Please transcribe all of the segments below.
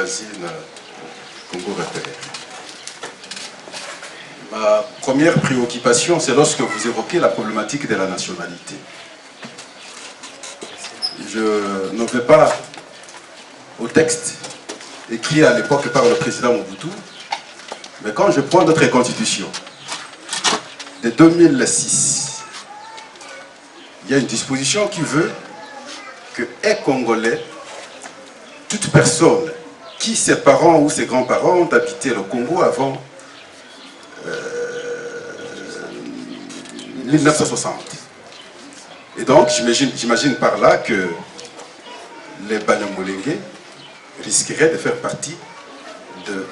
magazine Congo Repère. Ma première préoccupation, c'est lorsque vous évoquez la problématique de la nationalité. Je ne vais pas au texte écrit à l'époque par le président Mobutu, mais quand je prends notre constitution de 2006, il y a une disposition qui veut que est congolais toute personne qui, ses parents ou ses grands-parents ont habité le Congo avant 1960. Et donc, j'imagine par là que les Banyamulenge risqueraient de faire partie de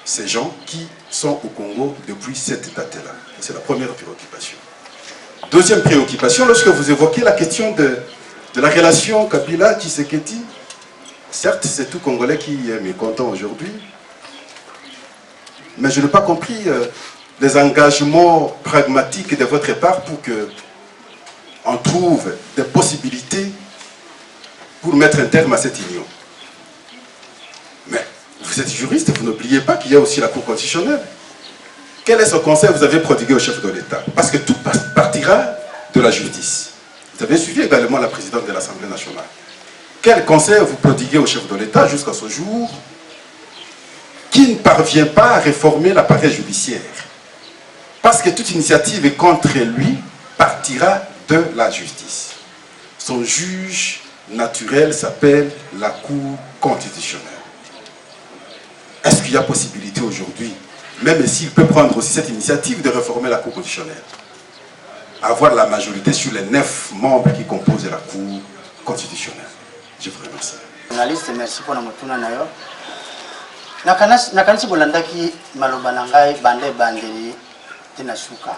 ces gens qui sont au Congo depuis cette date-là. C'est la première préoccupation. Deuxième préoccupation, lorsque vous évoquez la question de la relation Kabila-Tshisekedi, certes, c'est tout Congolais qui est mécontent aujourd'hui, mais je n'ai pas compris les engagements pragmatiques de votre part pour qu'on trouve des possibilités pour mettre un terme à cette union. Mais vous êtes juriste, vous n'oubliez pas qu'il y a aussi la Cour constitutionnelle. Quel est ce conseil que vous avez prodigué au chef de l'État? Parce que tout partira de la justice. Vous avez suivi également la présidente de l'Assemblée nationale. Quel conseil vous prodiguez au chef de l'État jusqu'à ce jour qui ne parvient pas à réformer l'appareil judiciaire? Parce que toute initiative contre lui partira de la justice. Son juge naturel s'appelle la Cour constitutionnelle. Est-ce qu'il y a possibilité aujourd'hui, même s'il peut prendre aussi cette initiative de réformer la Cour constitutionnelle, avoir la majorité sur les 9 membres qui composent la Cour constitutionnelle? Je vous remercie. Journaliste, merci pour la motuna nayo. Nakanisi bolandaki maloba nangai bande bandeli tina suka.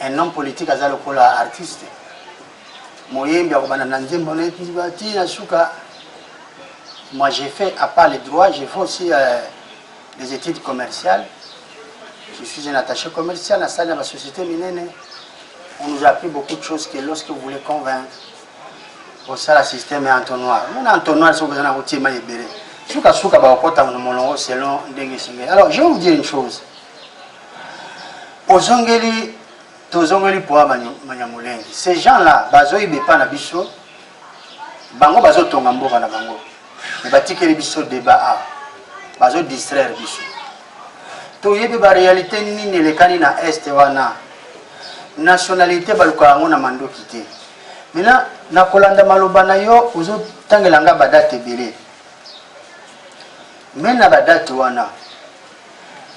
Un homme politique azali lokola artiste. Moyembi akobana na nzembo na tina suka. Moi j'ai fait, à part les droits, j'ai fait aussi des études commerciales. Je suis un attaché commercial à la société minene. On nous a appris beaucoup de choses que lorsque vous voulez convaincre, pour ça, le système est entonnoir. Mon entonnoir, c'est que vous avez un routier maïbéré. Souka souka ba okota mon selon Dengue Singé. Alors, je vais vous dire une chose. Ozongeli, tozongeli pour Manyamulenge. Ces gens-là, bazo ibepa na biso, bango bazo tongamboka na bango. Mais batike les biso débat a, bazo distraire biso. To yebe ba réalité nini lekani na est wana. Nationalité baluka ngo na mando kité. Maintenant, na kolanda maloba na yo ozo tangelanga badate belé. Mais na badate wana.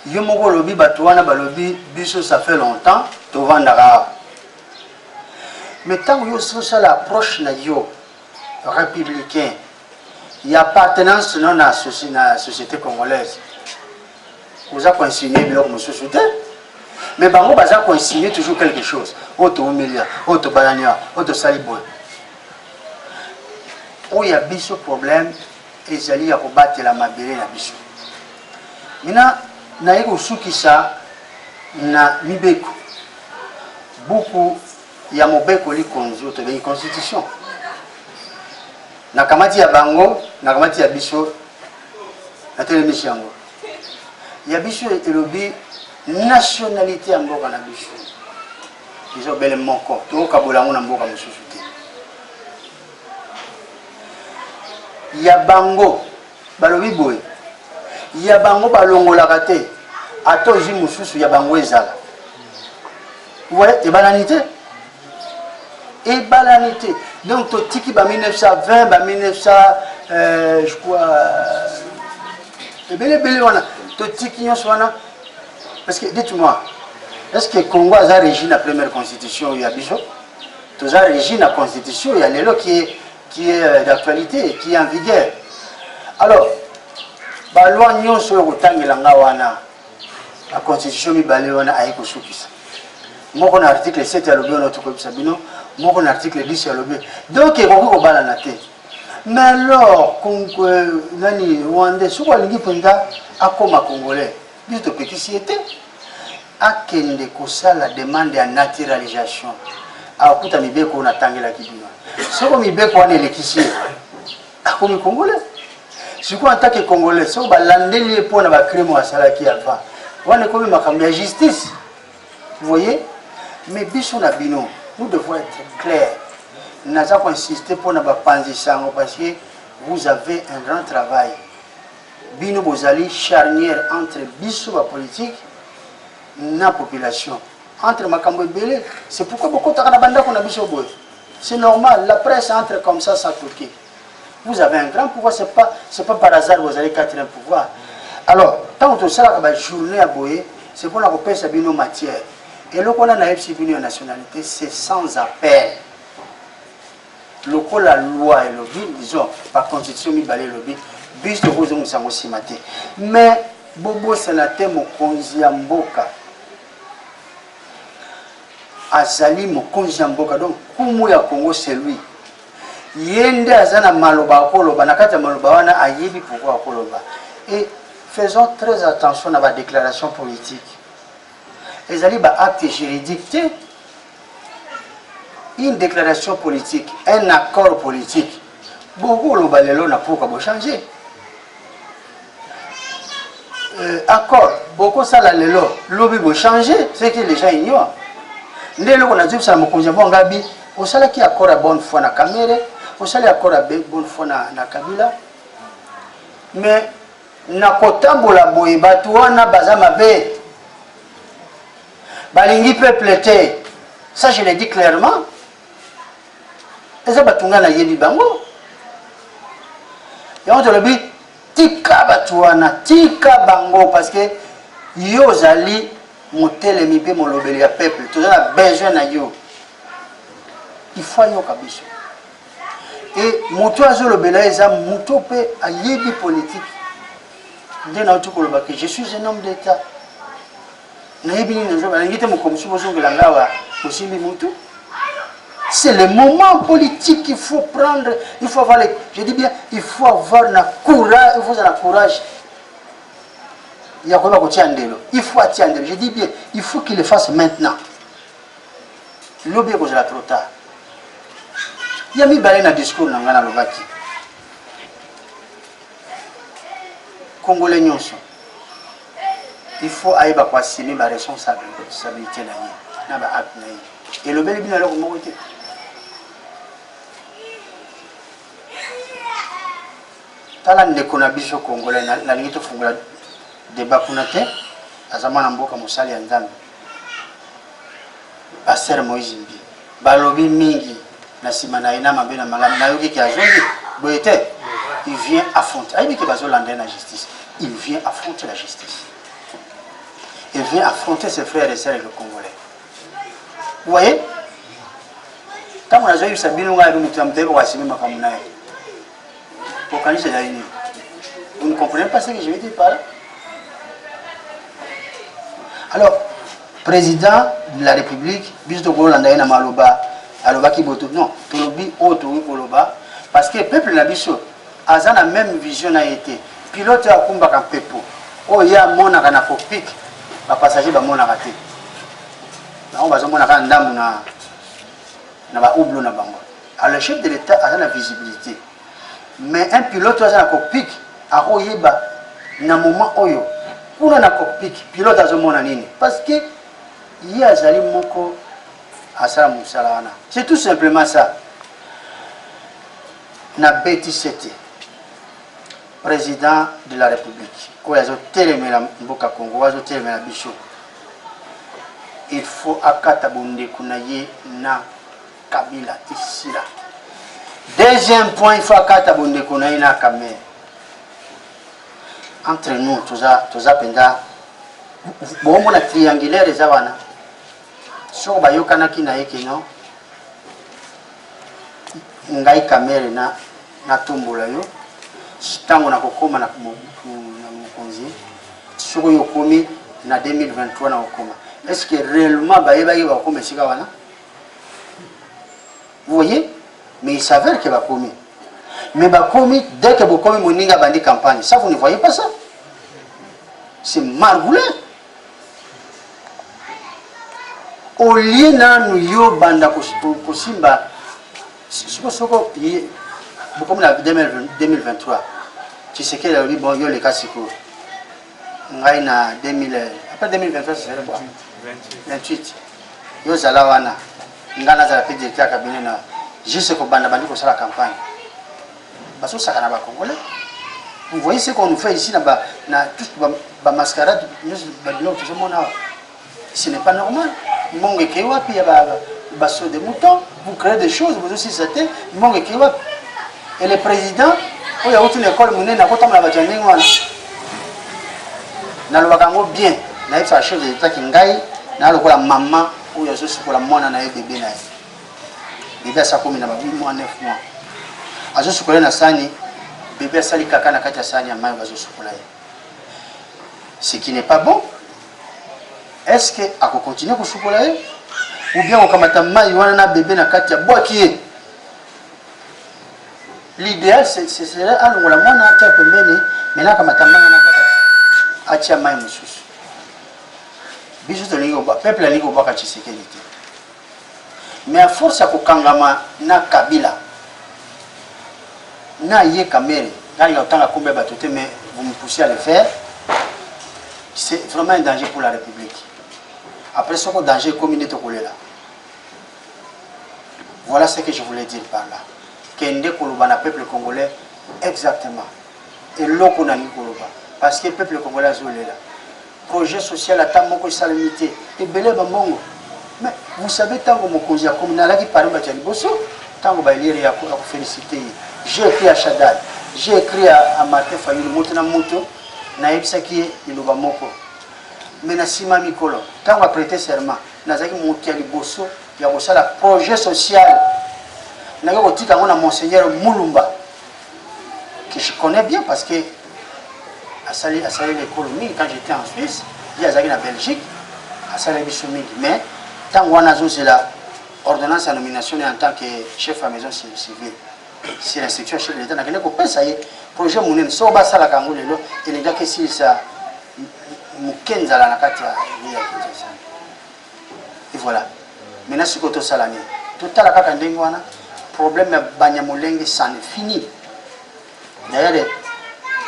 Yo moko lobi bato wana balobi biso ça fait longtemps to vandara. Mais tant yo so ça l'approche na yo républicain. Il y a appartenance non à la société congolaise. Vous avez consigné bien société. Mais bango baza consigner toujours quelque chose. Auto humilia, auto balania, auto saliboy. Où il y a biso problème, ils allaient combattre la mabélé la biso. Maintenant, na eko sukisa na mibeko. Beaucoup ya mobeko li konzo to la constitution. Na kamati ya bango, na kamati ya biso na télémission yango. Ya biso elobi nationalité ya mboka na biso. Ils ont bel moko to kabolango na mboka mosusu te. Ya bango balobi boy. Ya bango balongolaka te. Ato ji mosusu ya bango ezala. Ouais, et banalité. Et banalité. Donc to tiki ba 1920 ba 1900 je crois belle wana to tiki nyoswana. Parce que dites-moi, est-ce que le Congo a régi la première constitution il y a Biso? Tout a régi la constitution, il y a l'élo qui est d'actualité, qui est en vigueur. Alors, la loi nyon sur le la constitution mi balé wana aiko sukisa. Moi on article 7 ya lobi notre code sabino, moi on article 10 ya lobi. Donc il faut qu'on bala na té. Mais alors nani Rwandais sur lingi penda akoma congolais. Biso péticiété akende kosa la demande ya naturalisation. Akuta mibeko on atangela kidima. Soko mibeko wana elekisi akomi congolais. Je crois en tant que Congolais, si on a l'andelier pour la crème à salaki alpha, on est comme ma justice. Vous voyez? Mais biso na bino, nous devons être clairs. Nous avons insisté pour ne pas penser ça parce que vous avez un grand travail. Bino bozali charnière entre biso la politique et la population. Entre makambo belé, c'est pourquoi beaucoup de banda qu'on a biso boy. C'est normal, la presse entre comme ça sans toquer. Vous avez un grand pouvoir, c'est pas par hasard que vous avez 4e pouvoir. Alors, tant que ça la journée à boyer, c'est pour la repère bino matière. Et le qu'on a naïf civil en nationalité, c'est sans appel. Le coup la loi et le but, disons, par constitution, il balait le but, bis de rose, on s'en aussi maté. Mais, Bobo sénateur, mon konzi mboka. Azali mokonzi mboka, donc kumu ya Congo c'est lui. Yende azana maloba koloba nakata maloba wana ayebi pourquoi koloba. Et faisons très attention à la déclaration politique. Ezali ba acte juridique, une déclaration politique, un accord politique. Beaucoup loba lelo na pourquoi changer. Accord, beaucoup ça la lelo, lobi bo changer, c'est que les gens ignorent. Ndelo on a dit ça mokonzi mboka ngabi, osala ki accord à bonne foi na caméra. Vous savez encore à bonne fois na Kabila, mais na kotambola boye batu wana bazama be balingi peuple te, ça je l'ai dit clairement. Et ça batunga na yebi bango. Et on te le dit tika batu wana, tika bango parce que yo zali motele mipe molobeli ya peuple, tout ça a besoin na yo. Il faut yo kabiso. Et moto azolo belaïza moto pe a yebi politique. Je suis un homme d'État. C'est le moment politique qu'il faut prendre. Il faut avoir, je dis bien, il faut avoir le courage. Il faut avoir le courage. Il faut attendre. Je dis bien, il faut qu'il le fasse maintenant. L'objet est trop tard. Il y a mis un discours dans le Lovaki. Congolais, il faut aller assumer la responsabilité. Et le bel est bien là où on tala ndeko na biso Congolais na lingi to fungula débat kuna te azamana mboka musali ya Nzambe Pasteur Moïse Mbi balobi mingi na sima na ina mabe na malamu na yoki ki azongi boyete il vient affronter ayibi ke bazolanda na justice il vient affronter la justice il vient affronter ses frères et sœurs le Congolais. Vous voyez quand on a eu Sabino nga ru mutu amtebe kwa sima makamuna vous ne comprenez pas ce que je veux dire par là? Alors, président de la République, parce que le peuple n'a pas la même vision a été. Pilote a combat un peuple. Oh, il y a mon pic, les passagers ont raté. On va alors, le chef de l'État a la visibilité. Mais un pilote a un cockpit à Oyeba, na moment oyo. Pour un cockpit, pilote a un parce que il y a Zali Moko à Salam Salana. C'est tout simplement ça. Na Beti Sete, président de la République, il faut akatabunde kunaye na Kabila ici là. Deuxième point, il faut akatabunde kunaye na Kamé. Entre nous, tout ça penda. Bon, on a triangulaire les avana. Sur Bayokana qui n'a été non. Ngai Kamere na tombola yo. Tango na kokoma na mukonzi. Sur yokomi na 2023 na okoma. Est-ce que réellement Bayeba va comme Sikawana? Vous voyez? Mais il s'avère qu'il va commis. Mais Bakomi, dès que Bakomi Moninga bandi campagne, ça vous ne voyez pas ça? C'est margoulé. Au lieu de nous banda Kosimba, Bakomi 2023, Tu sais qu'il a dit, bon, il y a les cas psycho. Après 2023, c'est quoi 28. Il y a Zalawana. Il y a la directeur du cabinet. Juste pour la campagne. Parce que ça n'a pas congolais. Vous voyez ce qu'on nous fait ici, dans la mascarade, ce n'est pas normal. Il manque de puis il y a des moutons, vous créez des choses, vous aussi c'était, il manque de et le président, il y a une école, il y a une école, na lo bakango bien na fa chef de l'état ki ngai na lo ko la maman ou ya zo ko la mwana na bébé na bébé sa komi na ba 8 mois 9 mois azo sukola na sani bébé sali kaka na kati ya sani ya mayi bazo sukola ce qui n'est pas bon. Est-ce que a ko continuer ko sukola ou bien ko kamata mayi wana na bébé na kati ya boaki l'idéal c'est alongo la mwana tia pembeni maintenant kamata manga na atia mai mususu biso tolingi peuple alingi kobwaka Tshisekedi te mais à force ya kokangama na Kabila na ye Kamere nalinga kotanga kombe bato te mais vous me poussez à le faire, c'est vraiment un danger pour la République. Après ce danger communauté kolela. Voilà ce que je voulais dire par là. Kende koloba na peuple congolais exactement et loko na ni koloba. Parce que le peuple congolais a là. Projet social à Tamoko Salamité et Belé Bambongo. Mais vous savez, tant que mon cousin, comme Nala qui parle de Bosso, tant que Baïli a félicité. J'ai écrit à Chadal, j'ai écrit à Martin Fayou, le Motana Moto, Naïbsaki et Lubamoko. Mais Nassima Mikolo, tant qu'on a prêté serment, Nazaki Moutiali Bosso, il y a aussi le projet social. Nous avons dit qu'on a Monseigneur Moulumba, que je connais bien parce que à saluer l'économie, quand j'étais en Suisse, il y a en Belgique, à saluer l'économie. Mais tant qu'on a l'ordonnance à nomination en tant que chef de la maison civile, c'est l'instruction chef de l'État, on a ça y est, projet Mounen, so bas la Kangolé, et les gars qui s'ils ça, Moukenza la Nakatia, et voilà. Maintenant, ce que tu as salami, tout à la Kakandengwana, problème de Banyamolenge, ça n'est fini. D'ailleurs,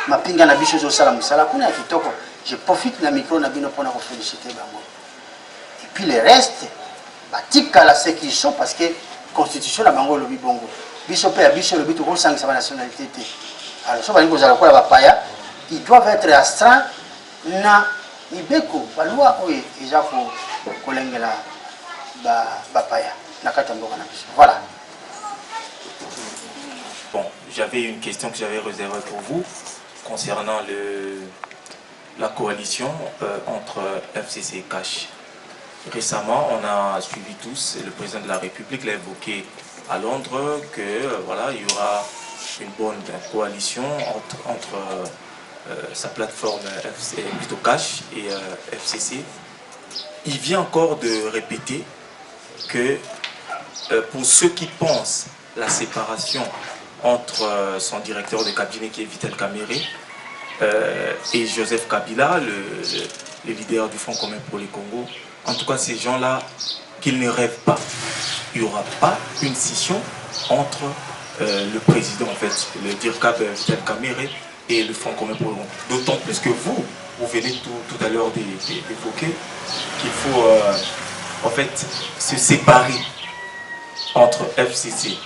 ma pinga na biso zo sala musala kuna ya kitoko, je profite na micro na bino pona ko féliciter bango. Et puis le reste batika la ce qu'ils sont parce que constitution la bango lobi bongo. Biso pe ya biso lobi to ko sangisa ba nationalité té. Alors so ba ngo zala ko la bapaya, ils doivent être astreints na ibeko ba loi o eza ko kolengela ba bapaya na katamboka na biso. Voilà. Bon, j'avais une question que j'avais réservée pour vous concernant la coalition entre FCC et CASH. Récemment, on a suivi tous, et le président de la République l'a évoqué à Londres, que voilà, il y aura une bonne coalition entre sa plateforme plutôt CASH et FCC. Il vient encore de répéter que pour ceux qui pensent la séparation entre son directeur de cabinet qui est Vital Kamerhe et Joseph Kabila, le leader du Front commun pour les Congo. En tout cas, ces gens-là, qu'ils ne rêvent pas. Il n'y aura pas une scission entre le président, en fait, le directeur Vital Kamerhe et le Front commun pour le Congo. D'autant plus que vous venez tout à l'heure d'évoquer qu'il faut en fait se séparer entre FCC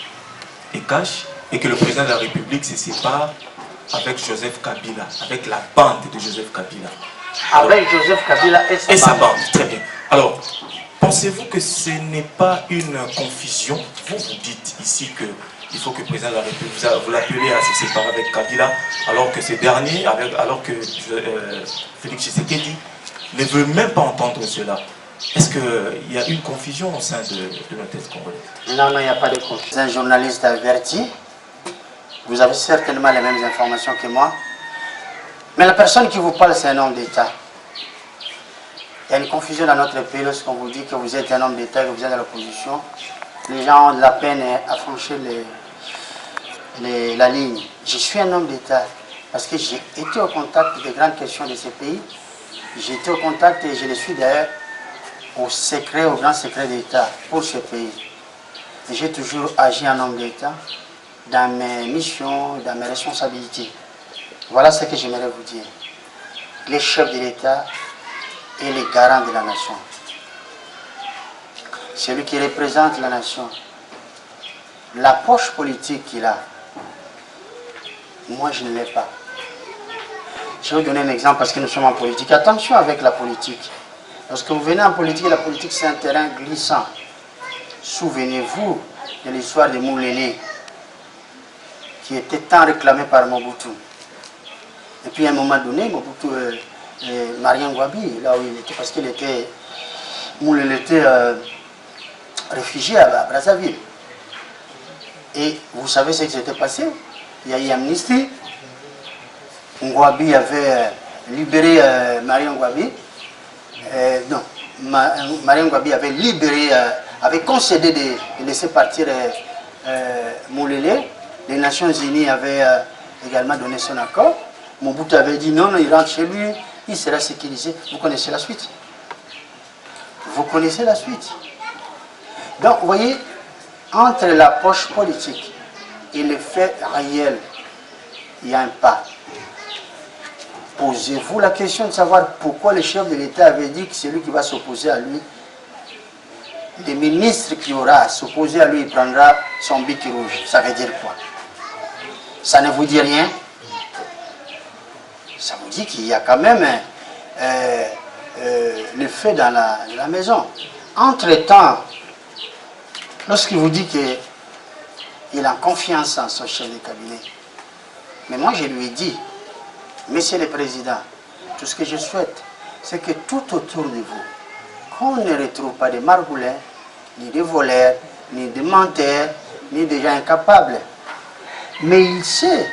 et CASH, et que le président de la République se sépare avec Joseph Kabila, avec la bande de Joseph Kabila. Alors, avec Joseph Kabila et sa bande. Très bien. Alors, pensez-vous que ce n'est pas une confusion? Vous dites ici qu'il faut que le président de la République, vous l'appelez à se séparer avec Kabila, alors que ce dernier, alors que Félix Tshisekedi ne veut même pas entendre cela. Est-ce qu'il y a une confusion au sein de notre tête congolaise? Non, il n'y a pas de confusion. Un journaliste averti. Vous avez certainement les mêmes informations que moi. Mais la personne qui vous parle, c'est un homme d'État. Il y a une confusion dans notre pays lorsqu'on vous dit que vous êtes un homme d'État et que vous êtes dans l'opposition. Les gens ont de la peine à franchir la ligne. Je suis un homme d'État parce que j'ai été au contact des grandes questions de ce pays. J'ai été au contact et je le suis d'ailleurs au grand secret d'État pour ce pays. J'ai toujours agi en homme d'État dans mes missions, dans mes responsabilités. Voilà ce que j'aimerais vous dire. Les chefs de l'État et les garants de la nation. Celui qui représente la nation. L'approche politique qu'il a, moi je ne l'ai pas. Je vais vous donner un exemple parce que nous sommes en politique. Attention avec la politique. Lorsque vous venez en politique, la politique c'est un terrain glissant. Souvenez-vous de l'histoire de Moulele, qui était tant réclamé par Mobutu. Et puis à un moment donné, Mobutu, Marien Ngouabi, là où il était, parce qu'il était, Moulele était réfugié à Brazzaville. Et vous savez ce qui s'était passé? Il y a eu amnistie. Ngouabi avait libéré Marien Ngouabi. Non, Marien Ngouabi avait libéré, avait concédé de laisser partir Moulele. Les Nations Unies avaient également donné son accord. Mobutu avait dit non, non, il rentre chez lui, il sera sécurisé. Vous connaissez la suite. Vous connaissez la suite. Donc, vous voyez, entre l'approche politique et les faits réels, il y a un pas. Posez-vous la question de savoir pourquoi le chef de l'État avait dit que c'est lui qui va s'opposer à lui. Le ministre qui aura à s'opposer à lui, il prendra son bic rouge. Ça veut dire quoi? Ça ne vous dit rien? Ça vous dit qu'il y a quand même le feu dans la maison. Entre-temps, lorsqu'il vous dit qu'il a confiance en son chef de cabinet, mais moi je lui ai dit, Monsieur le Président, tout ce que je souhaite, c'est que tout autour de vous, qu'on ne retrouve pas de margoulins, ni de voleurs, ni de menteurs, ni de gens incapables. Mais il sait,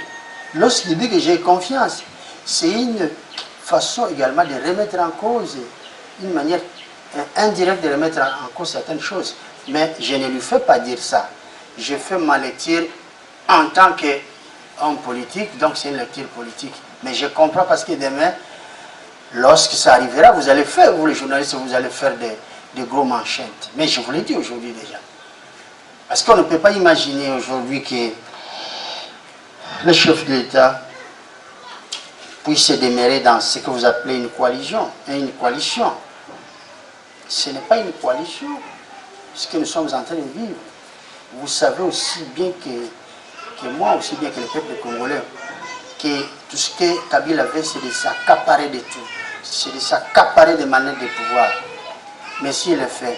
lorsqu'il dit que j'ai confiance, c'est une façon également de remettre en cause, une manière indirecte de remettre en cause certaines choses. Mais je ne lui fais pas dire ça. Je fais ma lecture en tant qu'homme politique, donc c'est une lecture politique. Mais je comprends parce que demain, lorsque ça arrivera, vous allez faire, vous les journalistes, vous allez faire des gros manchettes. Mais je vous l'ai dit aujourd'hui déjà. Parce qu'on ne peut pas imaginer aujourd'hui que le chef de l'État puisse se démarrer dans ce que vous appelez une coalition. Et une coalition, ce n'est pas une coalition. Ce que nous sommes en train de vivre. Vous savez aussi bien que moi, aussi bien que le peuple congolais, que tout ce que Kabila avait, c'est de s'accaparer de tout. C'est de s'accaparer des manières de pouvoir. Mais s'il le fait,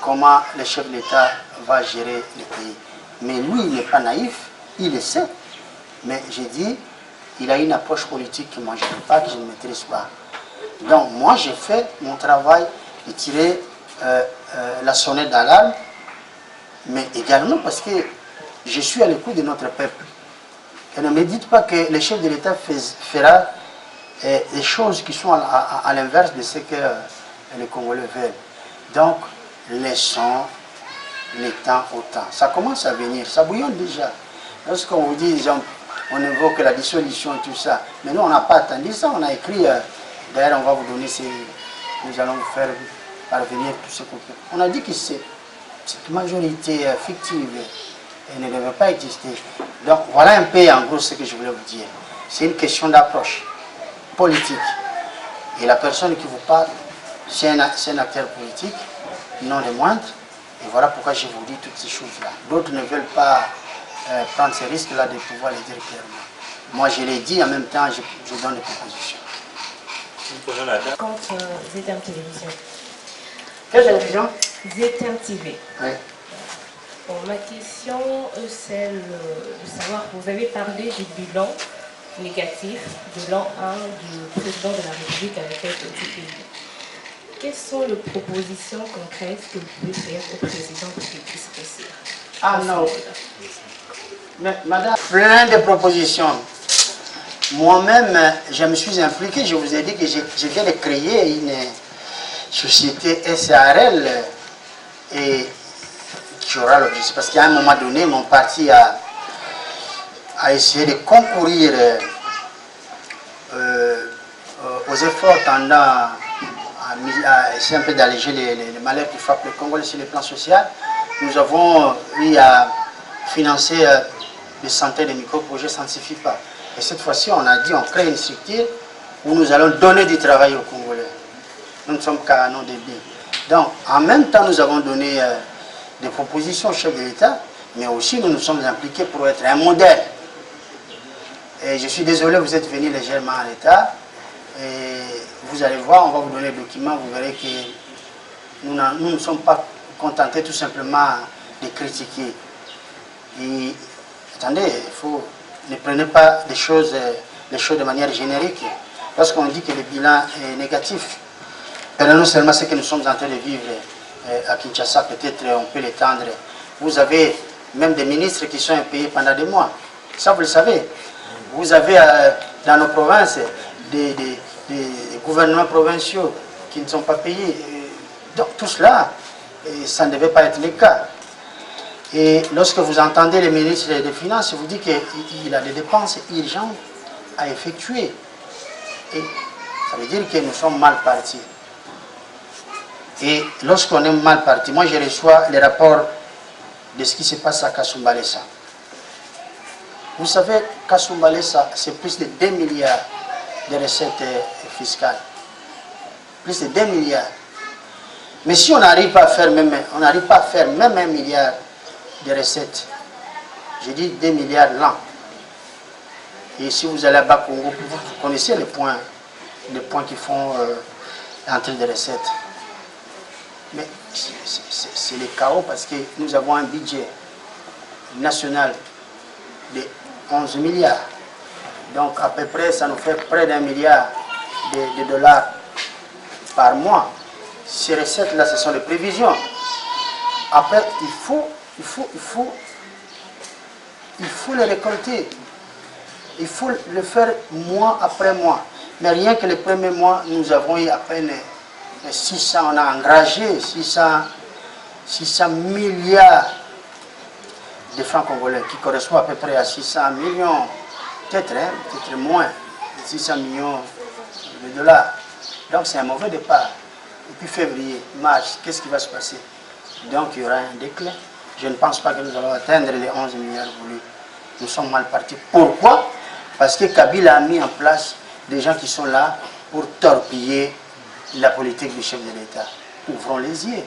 comment le chef de l'État va gérer le pays? Mais lui, il n'est pas naïf, il le sait. Mais j'ai dit, il a une approche politique que moi je ne sais pas, que je ne maîtrise pas. Donc moi, j'ai fait mon travail de tirer la sonnette d'alarme, mais également parce que je suis à l'écoute de notre peuple. Et ne me dites pas que le chef de l'État fera des choses qui sont à l'inverse de ce que les Congolais veulent. Donc, laissons le temps au temps. Ça commence à venir, ça bouillonne déjà. Lorsqu'on vous dit, on évoque la dissolution et tout ça, mais nous, on n'a pas attendu ça, on a écrit, d'ailleurs, on va vous donner nous allons vous faire parvenir tout ce qu'on peut. On a dit que cette majorité fictive elle ne devait pas exister. Donc voilà un peu en gros ce que je voulais vous dire. C'est une question d'approche politique. Et la personne qui vous parle, c'est un acteur politique, non le moindre. Et voilà pourquoi je vous dis toutes ces choses-là. D'autres ne veulent pas prendre ces risques-là de pouvoir les dire clairement. Moi je l'ai dit, en même temps je donne des propositions. Quand ZTM Télévision. Quelle télévision? ZTM TV. Oui. Bon, ma question est celle de savoir, vous avez parlé du bilan négatif de l'an 1 du président de la République à la tête du pays. Quelles sont les propositions concrètes que vous pouvez faire au président pour qu'il puisse réussir? Ah non. Mais, madame, plein de propositions. Moi-même, je me suis impliqué, je vous ai dit que je viens de créer une société SARL et qui aura l'objectif. Parce qu'à un moment donné, mon parti a essayé de concourir aux efforts tendant à essayer un peu d'alléger les malheurs qui frappent le Congolais sur le plan social. Nous avons eu à financer des centaines de micro-projets, ça ne suffit pas. Et cette fois-ci, on a dit on crée une structure où nous allons donner du travail aux Congolais. Nous ne sommes qu'à un an de début. Donc, en même temps, nous avons donné des propositions au chef de l'État, mais aussi nous nous sommes impliqués pour être un modèle. Et je suis désolé, vous êtes venus légèrement en retard. Et vous allez voir, on va vous donner le document, vous verrez que nous ne sommes pas contentés tout simplement de critiquer. Et attendez, ne prenez pas les choses de manière générique. Lorsqu'on dit que le bilan est négatif, non seulement ce que nous sommes en train de vivre à Kinshasa, peut-être on peut l'étendre. Vous avez même des ministres qui sont impayés pendant des mois. Ça, vous le savez. Vous avez dans nos provinces des gouvernements provinciaux qui ne sont pas payés. Donc tout cela, ça ne devait pas être le cas. Et lorsque vous entendez le ministre des Finances, vous dit qu'il a des dépenses urgentes à effectuer. Et ça veut dire que nous sommes mal partis. Et lorsqu'on est mal parti, moi je reçois les rapports de ce qui se passe à Kasumbalesa. Vous savez, Kasumbalesa, c'est plus de 2 milliards de recettes fiscales. Plus de 2 milliards. Mais si on n'arrive pas à faire même 1 milliard de recettes, je dis 2 milliards l'an. Et si vous allez à Bas-Congo, vous connaissez les points qui font l'entrée des recettes. Mais c'est le chaos parce que nous avons un budget national de 11 milliards. Donc à peu près, ça nous fait près d'1 milliard de dollars par mois. Ces recettes-là, ce sont les prévisions. Après, il faut les récolter. Il faut le faire mois après mois. Mais rien que les premiers mois, nous avons eu à peine 600, on a engagé 600 milliards de francs congolais, qui correspond à peu près à 600 millions, peut-être moins, 600 millions de dollars. Donc c'est un mauvais départ. Et puis février, mars, qu'est-ce qui va se passer? Donc il y aura un déclin. Je ne pense pas que nous allons atteindre les 11 milliards voulus. Nous sommes mal partis. Pourquoi? Parce que Kabila a mis en place des gens qui sont là pour torpiller la politique du chef de l'État. Ouvrons les yeux.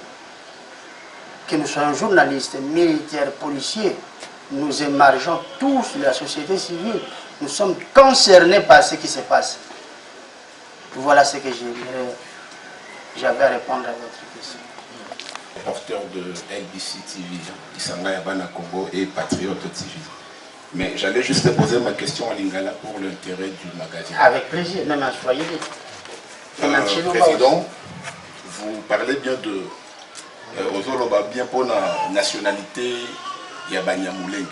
Que nous soyons journalistes, militaires, policiers, nous émargeons tous de la société civile. Nous sommes concernés par ce qui se passe. Voilà ce que j'avais à répondre à votre question. Porteur de LBC TV, Isanga Yabana Congo et Patriote TV. Mais j'allais juste poser ma question à Lingala pour l'intérêt du magazine. Avec plaisir, même à soyez libre. Président, vous parlez bien de Ozoloba bien pour la nationalité Yabanyamulenge.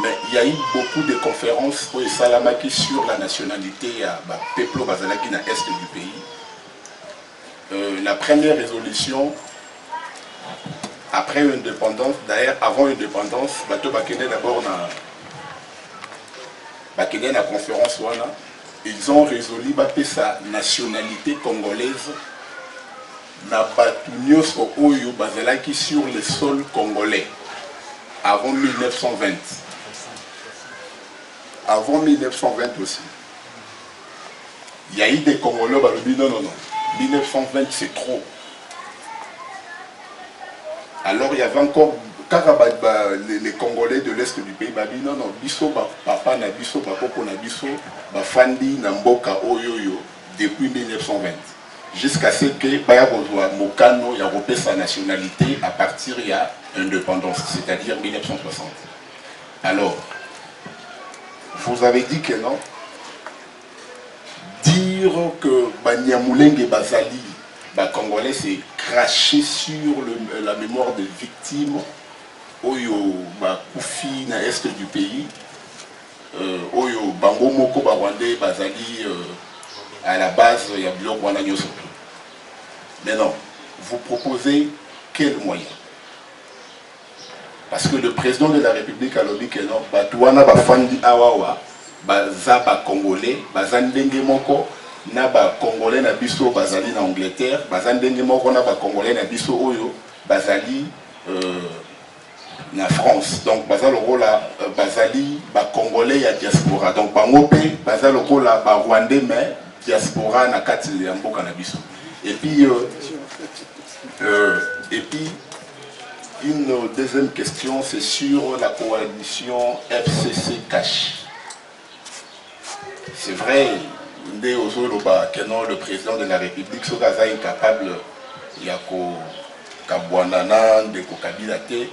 Mais il y a eu beaucoup de conférences pour Salamaki sur la nationalité à Peplo Bazalaki dans l'est du pays. La première résolution, après l'indépendance, d'ailleurs avant l'indépendance, Bato Bakene d'abord dans la conférence, ils ont résolu sa nationalité congolaise na Batunios Oyo Bazalaki sur le sol congolais avant 1920. Avant 1920 aussi. Il y a eu des Congolais qui ont dit non. 1920 c'est trop. Alors il y avait encore les Congolais de l'Est du pays qui dit non, biso papa na biso papa na biso bafandi na mboka oyoyo depuis 1920 jusqu'à ce que baya kozwa mokano ya repé sa nationalité à partir de l'indépendance, c'est-à-dire 1960. Alors vous avez dit que non. Dire que Banyamulenge et Bazali, Congolais, c'est cracher sur la mémoire des victimes, Oyo, Koufi, na est du pays, Oyo, Bango Moko, Rwandais, Bazali, à la base, il y a Bilok Wanagno surtout. Mais non, vous proposez quel moyen? Parce que le président de la République a dit que non, Batouana Bafandi Awawa, Baza Congolais, Baza Ndenge Moko, na Congolais na biso Bazali na Angleterre, Baza Ndenge Moko na Congolais na biso Oyo, Bazali na France. Donc baza lokola bazali ba congolais ya diaspora. Donc bango pe baza lokola ba rwandais mais diaspora na kati ya mboka na biso. Et puis une deuxième question, c'est sur la coalition FCC Cash. C'est vrai, le président de la République est incapable de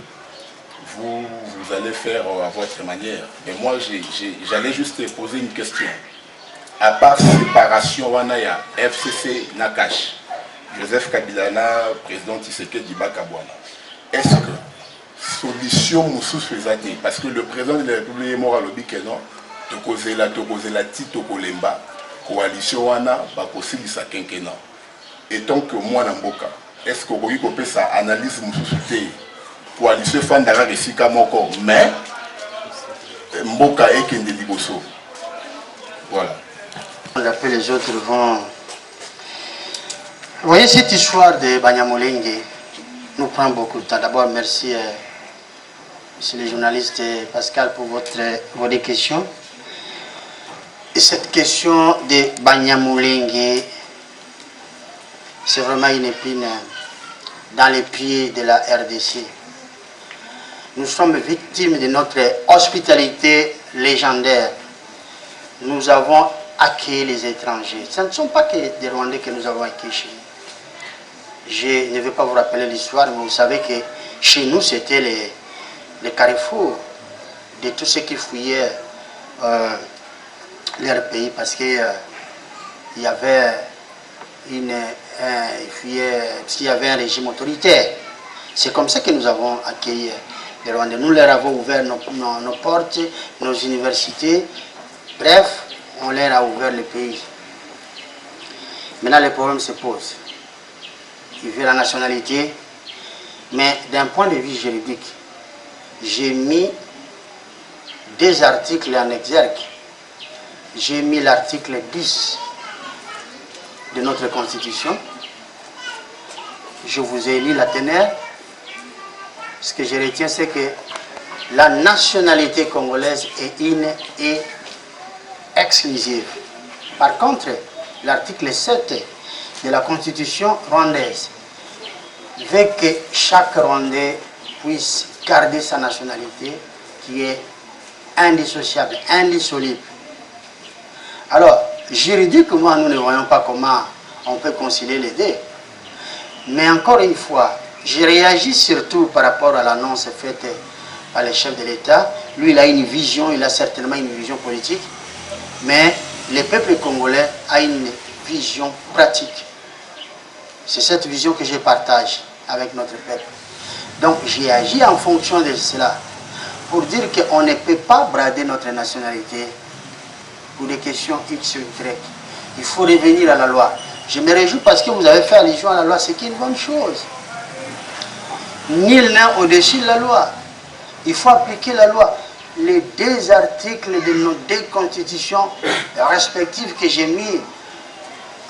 vous allez faire à votre manière. Mais moi, j'allais juste poser une question. À part séparation, Wanaya, FCC Nakash, Joseph Kabila, président Tshisekedi Bakabwana, est-ce que solution Moussous faisait, parce que le président de la République est mort à l'objet que non, Tokozela Titokolemba, coalition Wana, Bakosili sa quinquennat. Et tant que moi, Namboka, est-ce que vous pouvez ça analyse Moussous coalition Fandara Resika Moko, mais Mboka et Kende Liboso. Voilà. Après les autres vont. Vous voyez, cette histoire de Banyamulenge nous prend beaucoup de temps. D'abord, merci, monsieur le journaliste Pascal, pour vos questions. Et cette question de Banyamulenge, c'est vraiment une épine dans les pieds de la RDC. Nous sommes victimes de notre hospitalité légendaire. Nous avons accueilli les étrangers. Ce ne sont pas que des Rwandais que nous avons accueillis chez nous. Je ne vais pas vous rappeler l'histoire, mais vous savez que chez nous, c'était les carrefours de tous ceux qui fouillaient leur pays parce qu'il y avait un régime autoritaire. C'est comme ça que nous avons accueilli les Rwandais. Nous leur avons ouvert nos portes, nos universités. Bref, on leur a ouvert le pays. Maintenant, le problème se pose. Il veut la nationalité, mais d'un point de vue juridique, j'ai mis 2 articles en exergue. J'ai mis l'article 10 de notre Constitution. Je vous ai lu la teneur. Ce que je retiens, c'est que la nationalité congolaise est une et exclusive. Par contre, l'article 7 de la Constitution rwandaise veut que chaque Rwandais puisse garder sa nationalité qui est indissociable, indissoluble. Alors, juridiquement, nous ne voyons pas comment on peut concilier les deux. Mais encore une fois, j'ai réagi surtout par rapport à l'annonce faite par le chef de l'État. Lui, il a une vision, il a certainement une vision politique, mais le peuple congolais a une vision pratique. C'est cette vision que je partage avec notre peuple. Donc j'ai agi en fonction de cela pour dire qu'on ne peut pas brader notre nationalité pour des questions X ou Y. Il faut revenir à la loi. Je me réjouis parce que vous avez fait allusion à la loi, c'est une bonne chose. Nul n'est au-dessus de la loi. Il faut appliquer la loi. Les 2 articles de nos 2 constitutions respectives que j'ai mis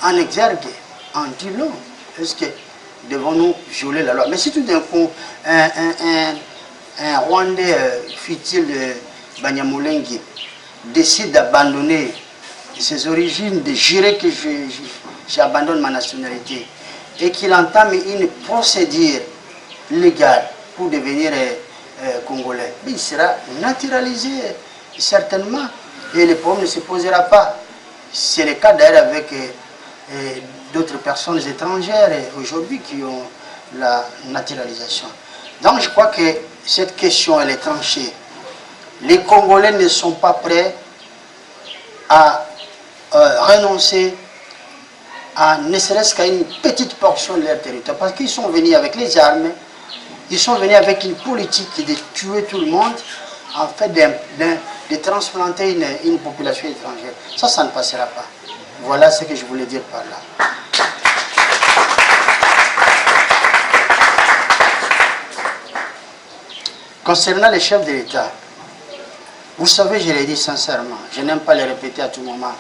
en exergue en dit long. Est-ce que devons-nous violer la loi? Mais si tout d'un coup, un Rwandais fut-il Banyamulenge décide d'abandonner ses origines, de jurer que j'abandonne ma nationalité et qu'il entame une procédure légale pour devenir congolais, il sera naturalisé certainement et le problème ne se posera pas. C'est le cas d'ailleurs avec d'autres personnes étrangères aujourd'hui qui ont la naturalisation. Donc je crois que cette question elle est tranchée. Les Congolais ne sont pas prêts à renoncer à ne serait-ce qu'à une petite portion de leur territoire parce qu'ils sont venus avec les armes, ils sont venus avec une politique de tuer tout le monde en fait de transplanter une population étrangère. Ça ne passera pas. Voilà ce que je voulais dire par là. Concernant les chefs de l'État, vous savez, je l'ai dit sincèrement, je n'aime pas le répéter à tout moment.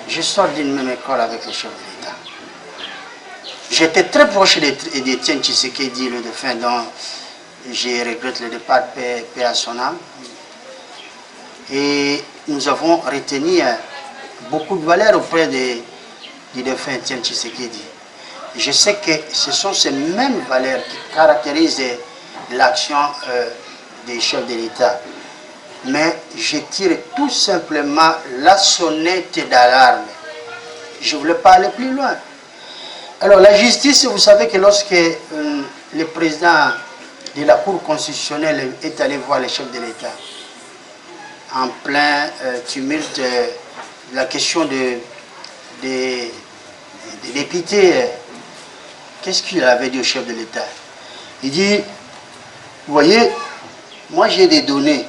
Je sors d'une même école avec les chefs de l'État. J'étais très proche d'Étienne Tshisekedi, le défunt, dont Je regrette le départ, paix à son âme. Et nous avons retenu beaucoup de valeurs auprès du défunt Étienne Tshisekedi. Je sais que ce sont ces mêmes valeurs qui caractérisent l'action des chefs de l'État. Mais je tire tout simplement la sonnette d'alarme. Je ne voulais pas aller plus loin. Alors la justice, vous savez que lorsque le président de la Cour constitutionnelle est allé voir les chefs de l'État, en plein tumulte, la question des députés, qu'est-ce qu'il avait dit au chef de l'État? Il dit, vous voyez, moi j'ai des données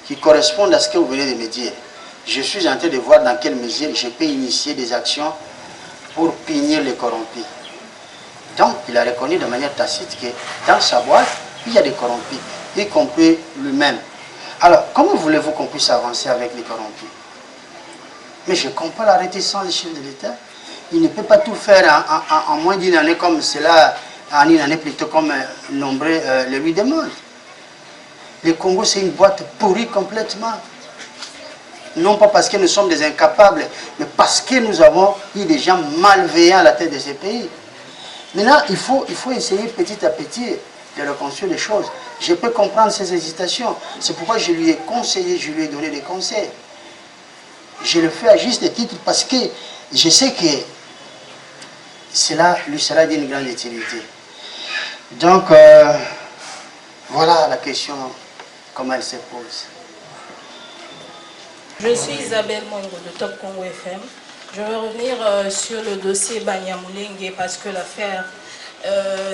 qui correspondent à ce que vous venez de me dire. Je suis en train de voir dans quelle mesure je peux initier des actions pour punir les corrompus. Donc, il a reconnu de manière tacite que dans sa boîte, il y a des corrompus, y compris lui-même. Alors, comment voulez-vous qu'on puisse avancer avec les corrompus? Mais je comprends la réticence du chef de l'État. Il ne peut pas tout faire en moins d'une année comme cela, en une année plutôt comme nombreux le lui demandent. Le Congo, c'est une boîte pourrie complètement. Non pas parce que nous sommes des incapables, mais parce que nous avons eu des gens malveillants à la tête de ces pays. Maintenant, il faut essayer petit à petit de reconstruire les choses. Je peux comprendre ses hésitations. C'est pourquoi je lui ai conseillé, je lui ai donné des conseils. Je le fais à juste titre parce que je sais que cela lui sera d'une grande utilité. Donc, voilà la question, comment elle se pose. Je suis Isabelle Mongo de Top Congo FM. Je vais revenir sur le dossier Banyamulenge parce que l'affaire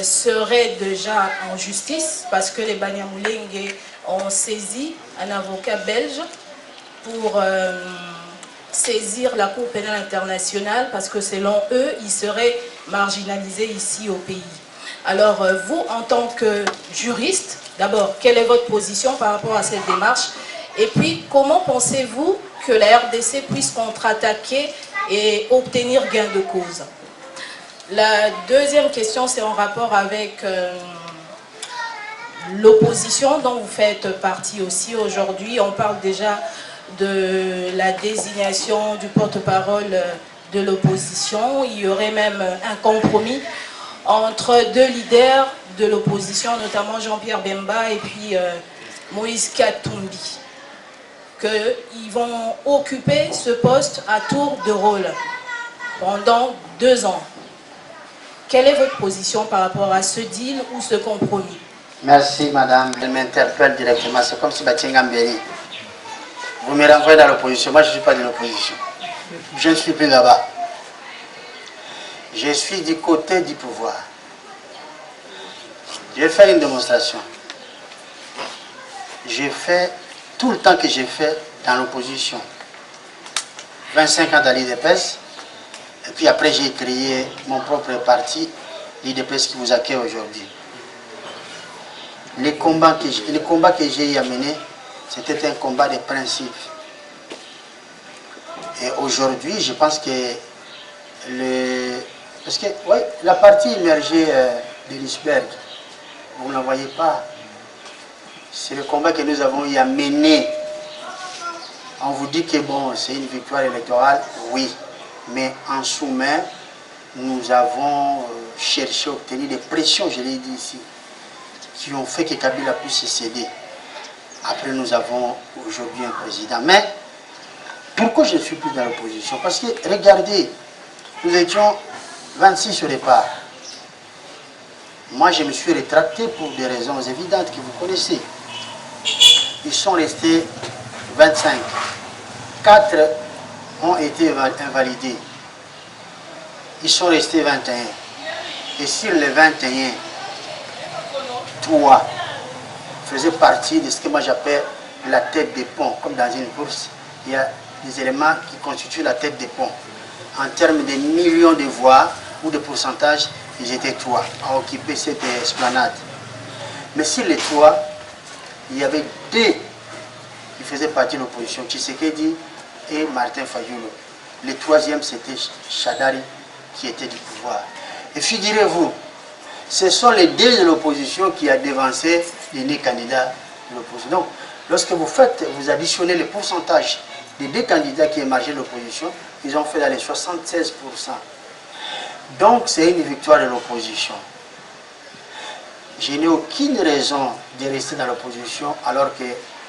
serait déjà en justice, parce que les Banyamulenge ont saisi un avocat belge pour saisir la Cour pénale internationale parce que selon eux, ils seraient marginalisés ici au pays. Alors vous, en tant que juriste, d'abord, quelle est votre position par rapport à cette démarche? Et puis, comment pensez-vous que la RDC puisse contre-attaquer et obtenir gain de cause? La deuxième question, c'est en rapport avec l'opposition dont vous faites partie aussi aujourd'hui. On parle déjà de la désignation du porte-parole de l'opposition. Il y aurait même un compromis entre deux leaders de l'opposition, notamment Jean-Pierre Bemba et puis Moïse Katumbi, qu'ils vont occuper ce poste à tour de rôle pendant 2 ans. Quelle est votre position par rapport à ce deal ou ce compromis? Merci madame, elle m'interpelle directement, c'est comme si Batinga Mbéli. Vous me renvoyez dans l'opposition, moi je ne suis pas de l'opposition. Je ne suis plus là-bas. Je suis du côté du pouvoir. Je vais faire une démonstration. J'ai fait tout le temps que j'ai fait dans l'opposition. 25 ans dans l'IDPS. Et puis après, j'ai créé mon propre parti, l'IDPS qui vous accueille aujourd'hui. Les combats que j'ai amenés, c'était un combat de principe. Et aujourd'hui, je pense que parce que ouais, la partie émergée de l'iceberg, vous ne la voyez pas. C'est le combat que nous avons eu à mener. On vous dit que bon, c'est une victoire électorale, oui. Mais en sous-main, nous avons cherché à obtenir des pressions, je l'ai dit ici, qui ont fait que Kabila puisse se céder. Après, nous avons aujourd'hui un président. Mais pourquoi je ne suis plus dans l'opposition? Parce que, regardez, nous étions 26 au départ. Moi, je me suis rétracté pour des raisons évidentes que vous connaissez. Ils sont restés 25. 4 ont été invalidés. Ils sont restés 21. Et sur les 21, 3 faisaient partie de ce que moi j'appelle la tête des ponts. Comme dans une bourse, il y a des éléments qui constituent la tête des ponts. En termes de millions de voix ou de pourcentage, ils étaient 3 à occuper cette esplanade. Mais sur les 3, il y avait 2 qui faisaient partie de l'opposition, Tshisekedi et Martin Fayulu. Le 3e, c'était Chadari qui était du pouvoir. Et figurez-vous, ce sont les deux de l'opposition qui a dévancé les deux candidats de l'opposition. Donc, lorsque vous additionnez le pourcentage des deux candidats qui émergeaient de l'opposition, ils ont fait dans les 76%. Donc, c'est une victoire de l'opposition. Je n'ai aucune raison de rester dans l'opposition alors que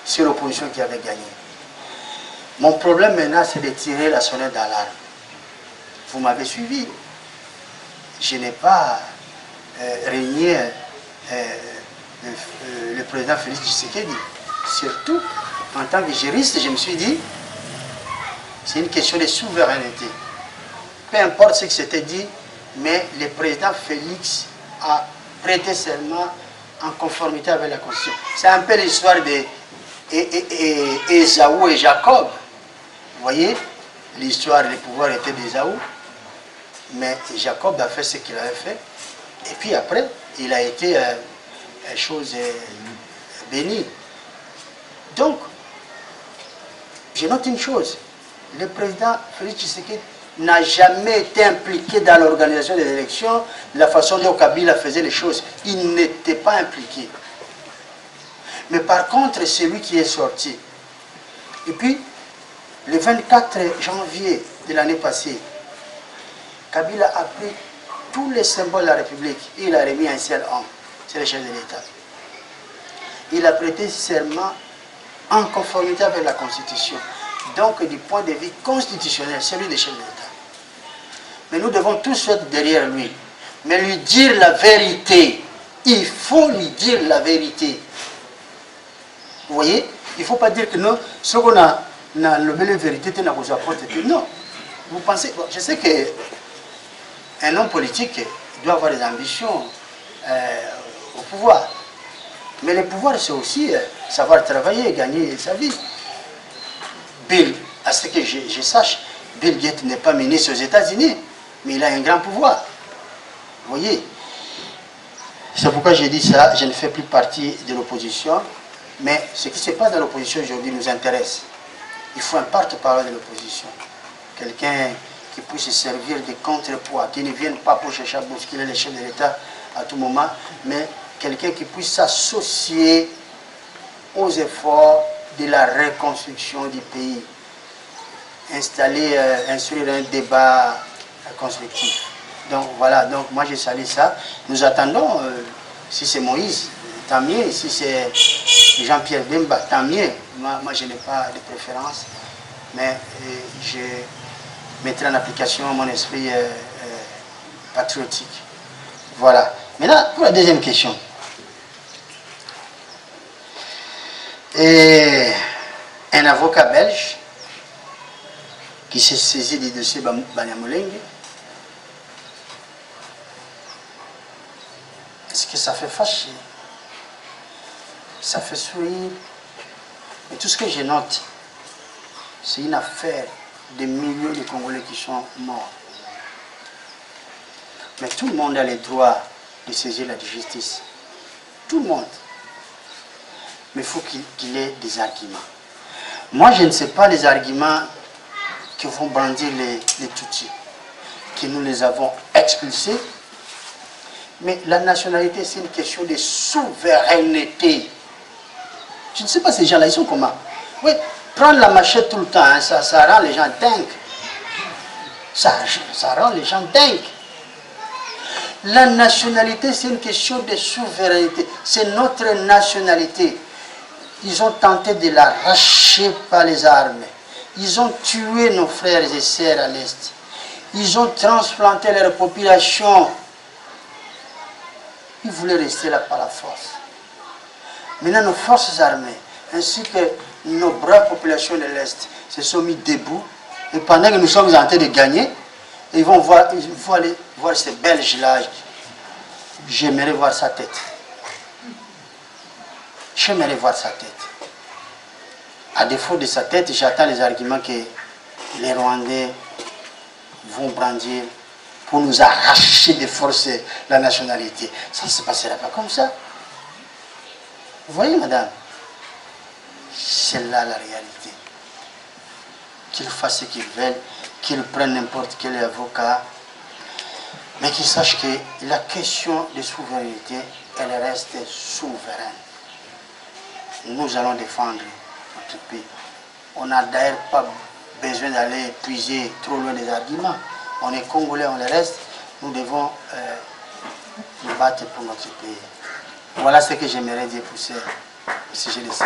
c'est l'opposition qui avait gagné. Mon problème maintenant, c'est de tirer la sonnette d'alarme. Vous m'avez suivi. Je n'ai pas régné le président Félix Tshisekedi. Surtout, en tant que juriste, je me suis dit, c'est une question de souveraineté. Peu importe ce qui s'était dit, mais le président Félix a prêté serment en conformité avec la Constitution. C'est un peu l'histoire d'Ésaü et Jacob. Vous voyez, l'histoire du pouvoir était d'Ésaü, mais Jacob a fait ce qu'il avait fait. Et puis après, il a été chose bénie. Donc, je note une chose. Le président Félix Tshisekedi n'a jamais été impliqué dans l'organisation des élections de la façon dont Kabila faisait les choses. Il n'était pas impliqué. Mais par contre, c'est lui qui est sorti. Et puis, le 24 janvier de l'année passée, Kabila a pris tous les symboles de la République et il a remis un seul homme, c'est le chef de l'État. Il a prêté serment en conformité avec la Constitution. Donc, du point de vue constitutionnel, c'est lui le chef de l'État. Mais nous devons tous être derrière lui. Mais lui dire la vérité. Il faut lui dire la vérité. Vous voyez? Il ne faut pas dire que non, ce qu'on a la vérité, c'est la non. Vous pensez, bon, je sais qu'un homme politique doit avoir des ambitions au pouvoir. Mais le pouvoir, c'est aussi savoir travailler, gagner sa vie. Bill, à ce que je sache, Bill Gates n'est pas ministre aux États-Unis, mais il a un grand pouvoir. Vous voyez? C'est pourquoi j'ai dit ça, je ne fais plus partie de l'opposition, mais ce qui se passe dans l'opposition aujourd'hui nous intéresse. Il faut un porte-parole de l'opposition. Quelqu'un qui puisse se servir de contrepoids, qui ne vienne pas pour chercher à bousculer les chefs de l'État à tout moment, mais quelqu'un qui puisse s'associer aux efforts de la reconstruction du pays. Instruire un débat constructif. Donc voilà, donc moi je salue ça. Nous attendons, si c'est Moïse, tant mieux. Si c'est Jean-Pierre Bemba, tant mieux. Moi je n'ai pas de préférence, mais je mettrai en application mon esprit patriotique. Voilà. Maintenant, pour la deuxième question. Et un avocat belge qui s'est saisi du dossier Banyamulenge, est-ce que ça fait fâcher? Ça fait sourire? Mais tout ce que je note, c'est une affaire de millions de Congolais qui sont morts. Mais tout le monde a le droit de saisir la justice. Tout le monde. Mais il faut qu'il ait des arguments. Moi, je ne sais pas les arguments que vont brandir les Tutsis, que nous les avons expulsés. Mais la nationalité, c'est une question de souveraineté. Je ne sais pas ces gens-là, ils sont comment? Oui, prendre la machette tout le temps, hein, ça rend les gens dingues. Ça rend les gens dingues. La nationalité, c'est une question de souveraineté. C'est notre nationalité. Ils ont tenté de l'arracher par les armes. Ils ont tué nos frères et sœurs à l'Est. Ils ont transplanté leur population. Ils voulaient rester là par la force. Maintenant, nos forces armées, ainsi que nos braves populations de l'Est, se sont mis debout. Et pendant que nous sommes en train de gagner, ils vont aller voir ces Belges-là. J'aimerais voir sa tête. J'aimerais voir sa tête. À défaut de sa tête, j'attends les arguments que les Rwandais vont brandir pour nous arracher de force la nationalité. Ça ne se passera pas comme ça. Vous voyez, madame? C'est là la réalité. Qu'ils fassent ce qu'ils veulent, qu'ils prennent n'importe quel avocat. mais qu'ils sachent que la question de souveraineté, elle reste souveraine. Nous allons défendre notre pays. On n'a d'ailleurs pas besoin d'aller puiser trop loin des arguments. On est Congolais, on le reste. Nous devons nous battre pour notre pays. Voilà ce que j'aimerais dire pour ce sujet de ça.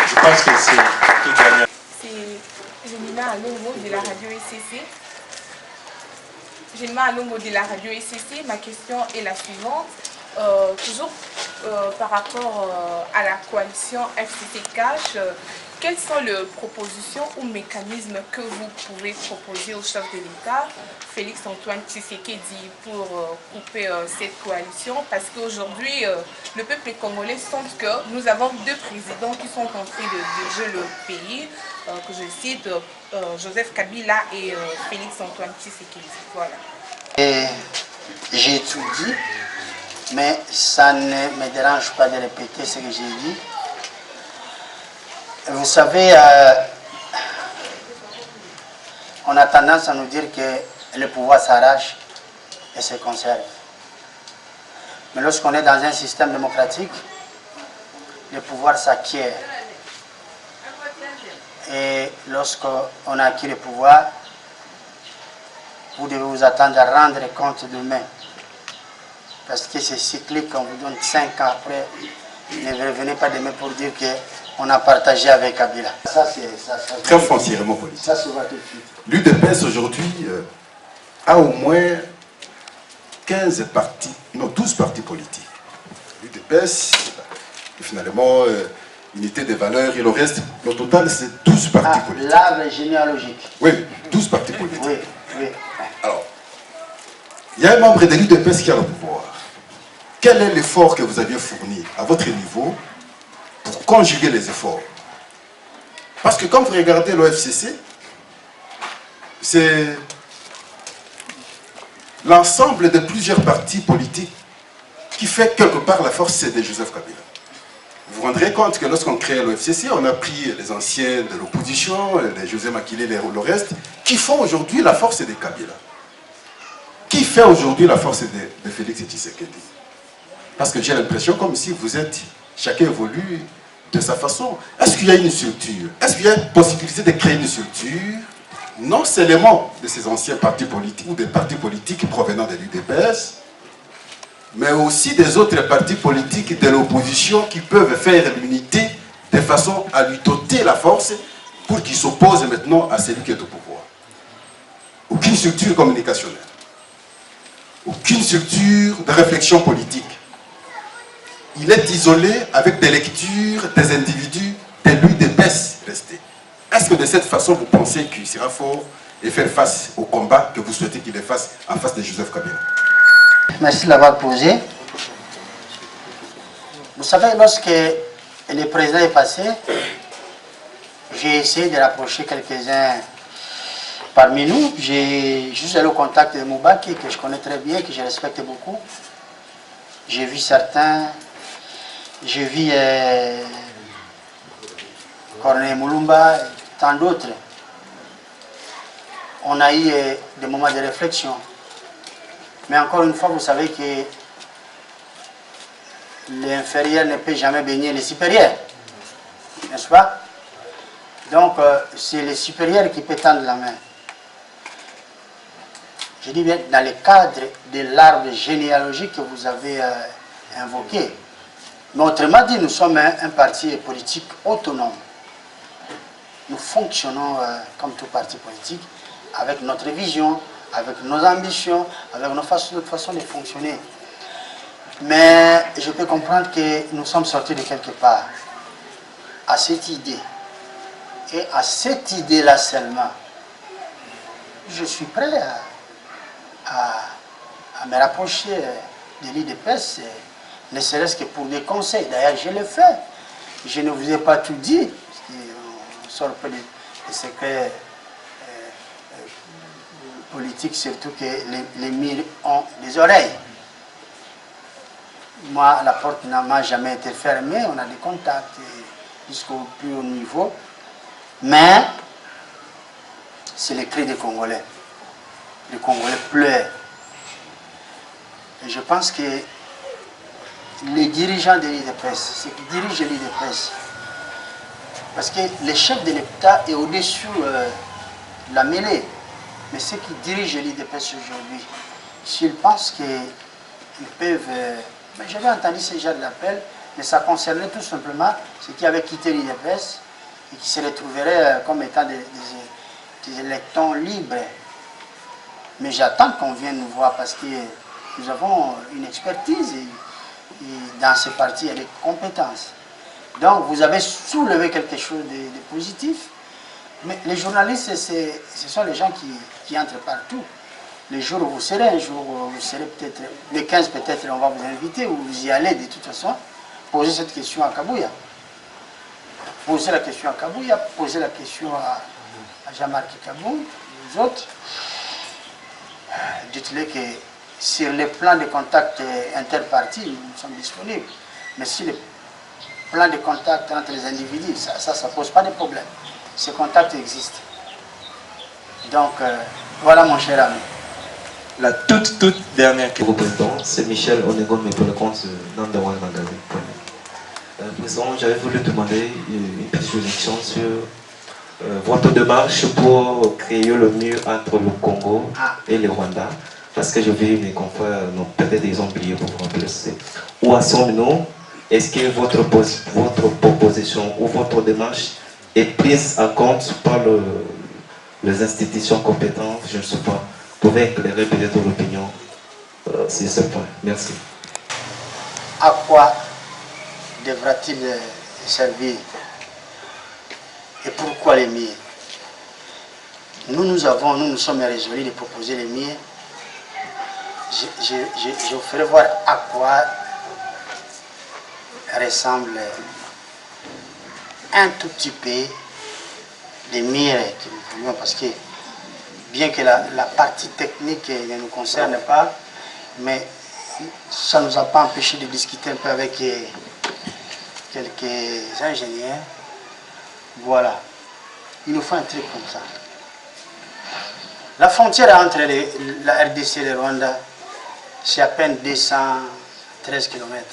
Je pense que c'est tout gagnant. C'est Génima Alongo de la radio ECC. Génima Alongo de la radio ECC. Ma question est la suivante. Toujours par rapport à la coalition FCC Cash, quelles sont les propositions ou mécanismes que vous pouvez proposer au chef de l'État, Félix Antoine Tshisekedi, pour couper cette coalition? Parce qu'aujourd'hui, le peuple congolais sent que nous avons deux présidents qui sont en train de diriger le pays, que je cite, Joseph Kabila et Félix Antoine Tshisekedi. Voilà. J'ai tout dit, mais ça ne me dérange pas de répéter ce que j'ai dit. Vous savez, on a tendance à nous dire que le pouvoir s'arrache et se conserve. Mais lorsqu'on est dans un système démocratique, le pouvoir s'acquiert. Et lorsqu'on a acquis le pouvoir, vous devez vous attendre à rendre compte demain. Parce que c'est cyclique, on vous donne 5 ans après. Ne revenez pas demain pour dire qu'on a partagé avec Kabila. Ça, c'est Très foncièrement politique. Ça se voit tout de suite. L'UDPS aujourd'hui a au moins 15 partis, non 12 partis politiques. L'UDPS, finalement, unité des valeurs, et le reste, le total c'est 12 partis politiques. L'arbre généalogique. Oui, 12 partis politiques. Oui, oui. Alors, il y a un membre de l'UDPS qui a le pouvoir. Quel est l'effort que vous aviez fourni à votre niveau pour conjuguer les efforts? Parce que quand vous regardez l'OFCC, c'est l'ensemble de plusieurs partis politiques qui fait quelque part la force de Joseph Kabila. Vous vous rendrez compte que lorsqu'on crée l'OFCC, on a pris les anciens de l'opposition, les José Makile, le reste, qui font aujourd'hui la force de Kabila. Qui fait aujourd'hui la force de Félix Tshisekedi? Parce que j'ai l'impression comme si vous êtes, chacun évolue de sa façon. Est-ce qu'il y a une structure? Est-ce qu'il y a une possibilité de créer une structure, non seulement de ces anciens partis politiques ou des partis politiques provenant de l'UDPS, mais aussi des autres partis politiques de l'opposition qui peuvent faire l'unité de façon à lui doter la force pour qu'il s'oppose maintenant à celui qui est au pouvoir? Aucune structure communicationnelle, aucune structure de réflexion politique. Il est isolé avec des lectures des individus de l'UDPS restés. Est-ce que de cette façon, vous pensez qu'il sera fort et faire face au combat que vous souhaitez qu'il fasse en face de Joseph Kabila? Merci de l'avoir posé. Vous savez, lorsque le président est passé, j'ai essayé de rapprocher quelques-uns parmi nous. J'ai juste allé au contact de Moubaki, que je connais très bien, que je respecte beaucoup. J'ai vu certains, j'ai vu Corneille Moulumba, et tant d'autres. On a eu des moments de réflexion. Mais encore une fois, vous savez que l'inférieur ne peut jamais baigner les supérieurs. N'est-ce pas? Donc, c'est le supérieur qui peut tendre la main. Je dis bien dans le cadre de l'arbre généalogique que vous avez invoqué. Mais autrement dit, nous sommes un parti politique autonome. Nous fonctionnons comme tout parti politique, avec notre vision, avec nos ambitions, avec notre façon de fonctionner. Mais je peux comprendre que nous sommes sortis de quelque part à cette idée. Et à cette idée-là seulement, je suis prêt à me rapprocher de l'UDPS, ne serait-ce que pour des conseils. D'ailleurs, je le fais. Je ne vous ai pas tout dit, parce qu'on sort pas des secrets politiques, surtout que les murs ont des oreilles. Moi, la porte n'a jamais été fermée, on a des contacts jusqu'au plus haut niveau. Mais c'est le cri des Congolais. les Congolais pleurent. Et je pense que les dirigeants de l'IDPS, ceux qui dirigent l'IDPS, parce que le chef de l'État est au-dessus de la mêlée, mais ceux qui dirigent l'IDPS aujourd'hui, s'ils pensent qu'ils peuvent... mais j'avais entendu ce genre d'appel, mais ça concernait tout simplement ceux qui avaient quitté l'IDPS et qui se retrouveraient comme étant des électeurs libres. Mais j'attends qu'on vienne nous voir parce que nous avons une expertise et dans ce parti, il y a des compétences. Donc vous avez soulevé quelque chose de positif, mais les journalistes, ce sont les gens qui entrent partout. Les jours où vous serez, un jour où vous serez peut-être, le 15 peut-être, on va vous inviter, ou vous y allez de toute façon, poser cette question à Kabouya. Posez la question à Kabouya, posez la question à Jean-Marc Kabou, les autres. Dites-le que sur les plans de contact interpartis, nous sommes disponibles. Mais si les plans de contact entre les individus, ça ne pose pas de problème. Ces contacts existent. Donc, voilà mon cher ami. La toute dernière question. Président, c'est Michel Onegome pour le compte Number One Magazine. Président, j'avais voulu demander une petite réflexion sur votre démarche pour créer le mur entre le Congo et le Rwanda. Parce que je vais mes confrères, peut-être ils ont oublié pour remplacer. Où en sommes-nous? Est-ce que votre proposition ou votre démarche est prise en compte par les institutions compétentes? Je ne sais pas. Vous pouvez éclairer peut-être l'opinion sur ce point. Merci. À quoi devra-t-il servir? Et pourquoi les murs? Nous sommes résolus de proposer les murs. Je vous ferai voir à quoi ressemble un tout petit peu les murs que nous voulions, parce que bien que la partie technique ne nous concerne pas, mais ça ne nous a pas empêché de discuter un peu avec quelques ingénieurs. Voilà. Il nous faut un truc comme ça. La frontière entre la RDC et le Rwanda, c'est à peine 213 km.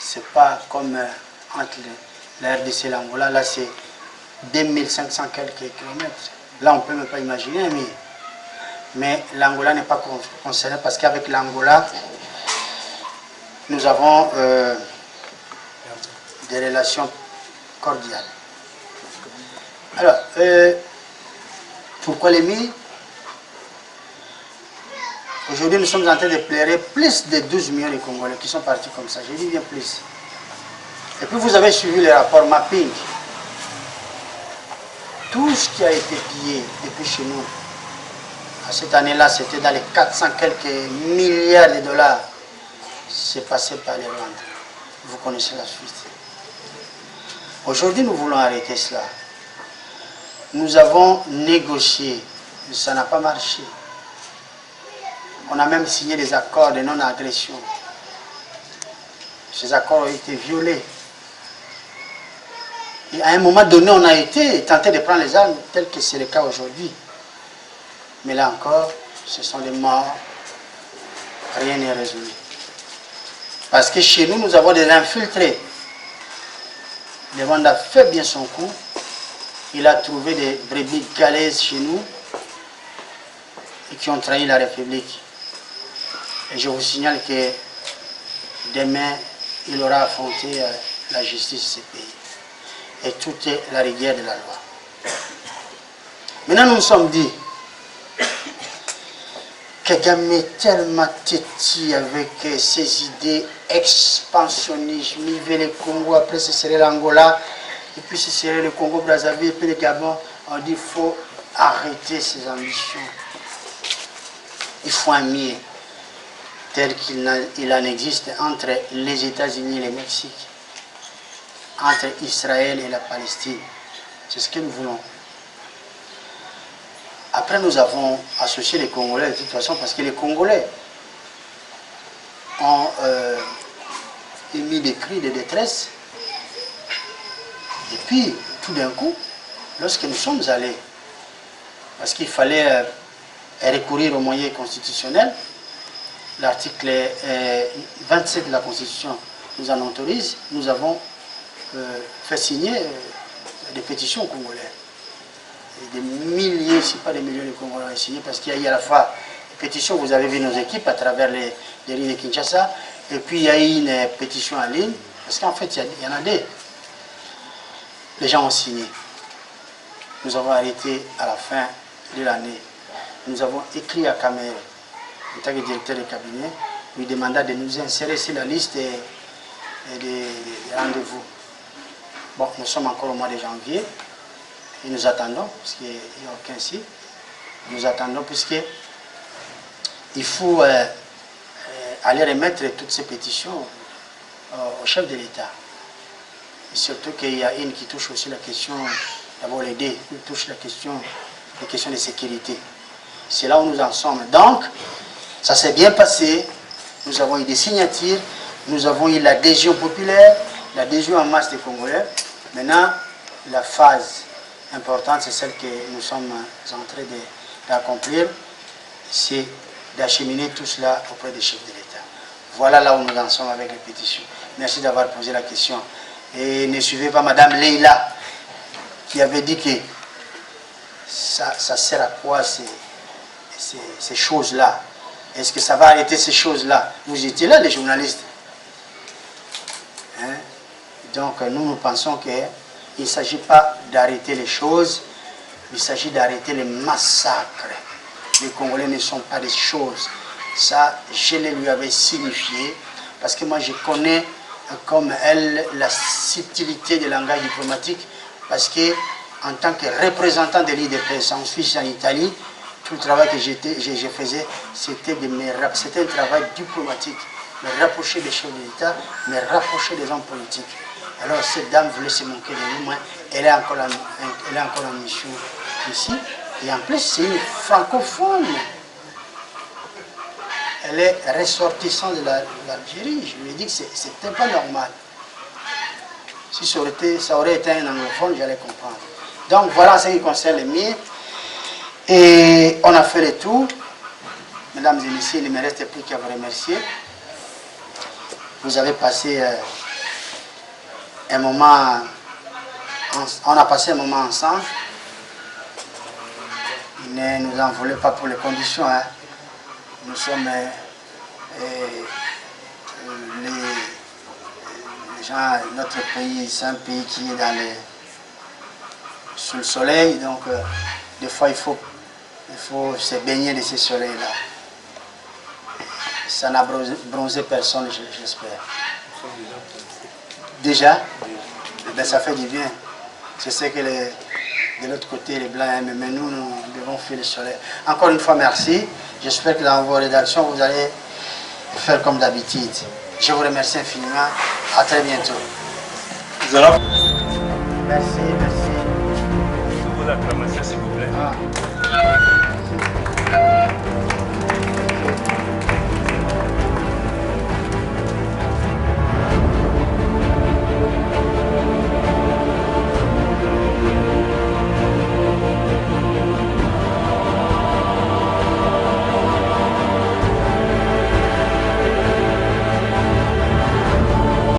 C'est pas comme entre la RDC et l'Angola, là c'est 2500 quelques kilomètres. Là on ne peut même pas imaginer, mais l'Angola n'est pas concerné parce qu'avec l'Angola, nous avons des relations cordiales. Alors, pourquoi les murs? Aujourd'hui, nous sommes en train de pleurer plus de 12 millions de Congolais qui sont partis comme ça. Je dis bien plus. Et puis vous avez suivi le rapport mapping. Tout ce qui a été pillé depuis chez nous, à cette année-là, c'était dans les 400 quelques milliards de dollars. C'est passé par les Rwandais. Vous connaissez la suite. Aujourd'hui, nous voulons arrêter cela. Nous avons négocié, mais ça n'a pas marché. On a même signé des accords de non-agression. Ces accords ont été violés. Et à un moment donné, on a été tenté de prendre les armes, tel que c'est le cas aujourd'hui. Mais là encore, ce sont des morts. Rien n'est résolu. Parce que chez nous, nous avons des infiltrés. Le Rwanda fait bien son coup. Il a trouvé des brebis galaises chez nous et qui ont trahi la République. Et je vous signale que demain, il aura affronté la justice de ce pays. Et tout est la rigueur de la loi. Maintenant, nous nous sommes dit, Kagame est tellement têtu avec ses idées expansionnistes. Il veut le Congo, après ce serait l'Angola, et puis ce serait le Congo-Brazzaville, et puis le Gabon. On dit qu'il faut arrêter ses ambitions. Il faut un mur tel qu'il en existe entre les États-Unis et le Mexique, entre Israël et la Palestine. C'est ce que nous voulons. Après, nous avons associé les Congolais de toute façon, parce que les Congolais ont émis des cris de détresse. Et puis, tout d'un coup, lorsque nous sommes allés, parce qu'il fallait recourir aux moyens constitutionnels. L'article 27 de la Constitution nous en autorise. Nous avons fait signer des pétitions aux Congolais. Et des milliers, si pas des millions de Congolais ont signé, parce qu'il y a eu à la fois des pétitions, vous avez vu nos équipes à travers les lignes de Kinshasa, et puis il y a eu une pétition en ligne, parce qu'en fait, il y en a deux. Les gens ont signé. Nous avons arrêté à la fin de l'année. Nous avons écrit à Kamere, en tant que directeur de cabinet, lui demandant de nous insérer sur la liste des rendez-vous. Bon, nous sommes encore au mois de janvier et nous attendons, parce qu'il n'y a aucun signe. Nous attendons, puisqu'il faut aller remettre toutes ces pétitions au chef de l'État. Et surtout qu'il y a une qui touche aussi la question, d'abord les deux, qui touche les questions de sécurité. C'est là où nous en sommes. Donc, ça s'est bien passé. Nous avons eu des signatures, nous avons eu l'adhésion populaire, l'adhésion en masse des Congolais. Maintenant, la phase importante, c'est celle que nous sommes en train d'accomplir, c'est d'acheminer tout cela auprès des chefs de l'État. Voilà là où nous en sommes avec les pétitions. Merci d'avoir posé la question. Et ne suivez pas Madame Leila, qui avait dit que ça sert à quoi ces choses-là? Est-ce que ça va arrêter ces choses-là? Vous étiez là, les journalistes. Hein? Donc nous pensons qu'il ne s'agit pas d'arrêter les choses, il s'agit d'arrêter les massacres. Les Congolais ne sont pas des choses. Ça, je le lui avais signifié, parce que moi je connais comme elle la subtilité du langage diplomatique, parce que en tant que représentant de l'IDPS en Suisse et en Italie, tout le travail que je faisais, c'était un travail diplomatique, me rapprocher des chefs de l'État, me rapprocher des hommes politiques. Alors cette dame voulait se moquer de nous, elle est encore en mission ici, et en plus c'est une francophone. Elle est ressortissante de l'Algérie. Je lui ai dit que c'était pas normal. Si ça aurait été un anglophone, j'allais comprendre. Donc voilà ce qui concerne les mines. Et on a fait le tour. Mesdames et messieurs, il ne me reste plus qu'à vous remercier. Vous avez passé un moment, on a passé un moment ensemble. Ne nous en voulez pas pour les conditions. Hein. Nous sommes les gens, notre pays, c'est un pays qui est sous le soleil, donc des fois il faut se baigner de ce soleil-là. Ça n'a bronzé personne, j'espère. Déjà? Eh bien, ça fait du bien. Je sais que de l'autre côté, les blancs aiment, mais nous devons fuir le soleil. Encore une fois, merci. J'espère que dans vos rédactions, vous allez faire comme d'habitude. Je vous remercie infiniment. À très bientôt. Merci, merci. Sous vos acclamations, s'il vous plaît.